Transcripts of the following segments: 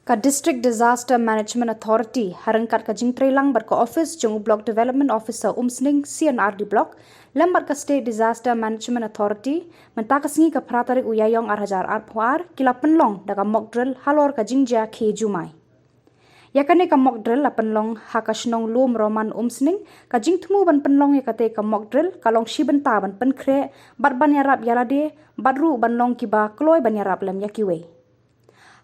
Ka District Disaster Management Authority harangkat ka jingtrelang bar ka office jung Block Development Officer Umsning CNRD Block lambar ka State Disaster Management Authority mentakasngi ka pratarik uyayong arhajar arpuar kila Pynlong daga mock drill halor ka jingjia khie jumai. Yakane ka mock drill la Pynlong hakashnong lum roman Umsning ka jingtmu ban Pynlong yakate ka mock drill kalong shibenta ban penkre bat ban yarap yalade badru ban long kiba kloy ban yarap lam yakiwe.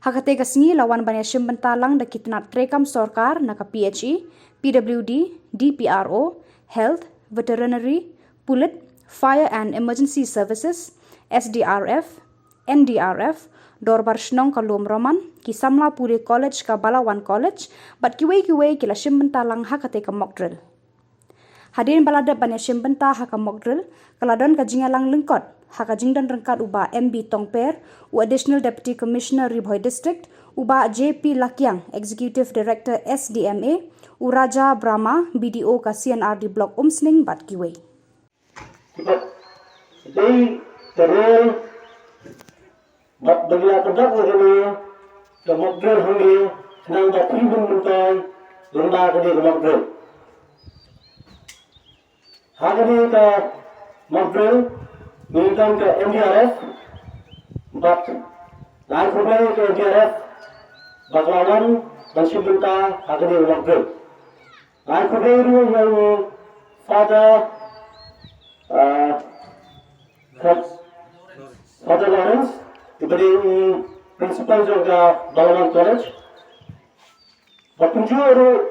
Hakate kasngi lawan banyak bentalang da kitnat trekam sorkar naka PHE, PWD, DPRO, Health, Veterinary, Pulit, Fire and Emergency Services, SDRF, NDRF, dorbar shnong kalum roman, ki samla puri college ka Balawan College, bat kiwe kila bentalang hakate ka mock drill. Hadirin balada banyak benta haka mock drill, kaladon ka jingalang lengkot, haka jingdan rengkat uba MB Tongper, u Additional Deputy Commissioner Ribhoi District, uba JP Lakyang, Executive Director SDMA, u Raja Brahma, BDO ka CNRD Block Umsning bat kiwe. Jadi, terus, bat bagla kedak lagi ke mock drill hangi, senang bat tribun muntai, lenda ke di mock drill. Hari ke mock drill, minta ke NDRF, bat lain problem ke NDRF, bat lawan dan sibunta hari ke mock drill. Lain problem yang Father Lawrence, diberi principal juga Balawan College. Bat penjuru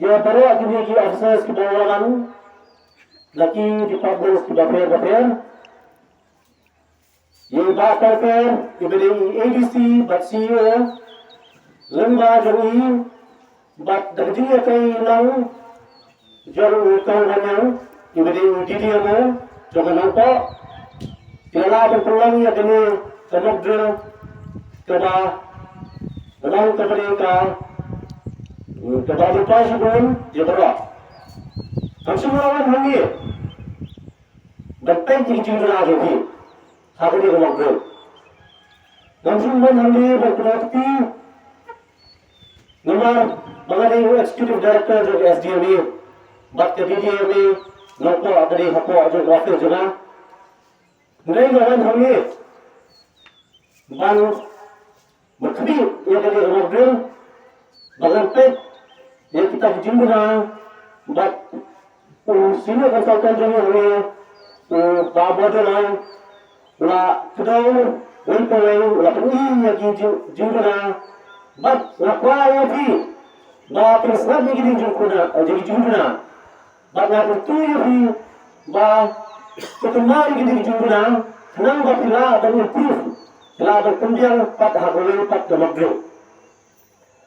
dia baru akhirnya ki akses ke Balawan. Laki department sudah bayar. Yang bakal per diberi ADC, bat CEO, lembaga jami, bat dagdiya kay lang, jalan utang kanyang, diberi DDMO, jangan lupa, kilala berpulang ya kini mock drill, coba, menang kepada coba lupa sebelum dia berdoa. Langsung lawan hangi. Dapat jingjia lagi ni. Hari ni mock drill. Langsung hangi berkuati. Nomor mengenai Executive Director juga SDMA. Bat ke DDMA. Nampak ada di hapo juga office juga. Mulai lawan hangi. Ban berkedi yang kali mock drill. Bagan pet yang kita jingjia. Bat sini konsultan jami ini bawa jalan la kedau wempoi la puni lagi jumlah bat la kuaya pi ba persat lagi di jumlah jadi jumlah bat la tu pi ba ketemu lagi di jumlah senang ba pila dan improve la berkembang pat harus pat mock-drill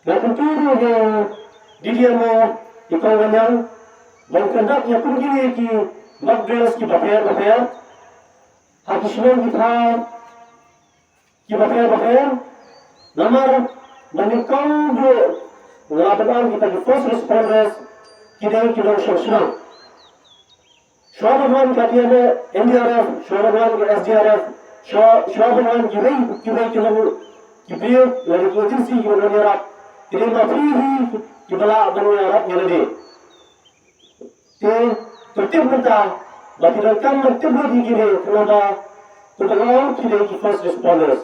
la tentu di dia mau ikut Mengkendak yang pergi ki mock-drill ki bapel, hati Shillong kita ki bapel, namar menikam jo laporan kita di first responders kita kilo Shillong. Shillong kita ni NDRF, Shillong kita SDRF, Shillong kita kilo lagi agensi kita ni kita free kita lah bernyarat ni tertib kita bagi rekam tertib lagi gini kenapa terkenal kita first responders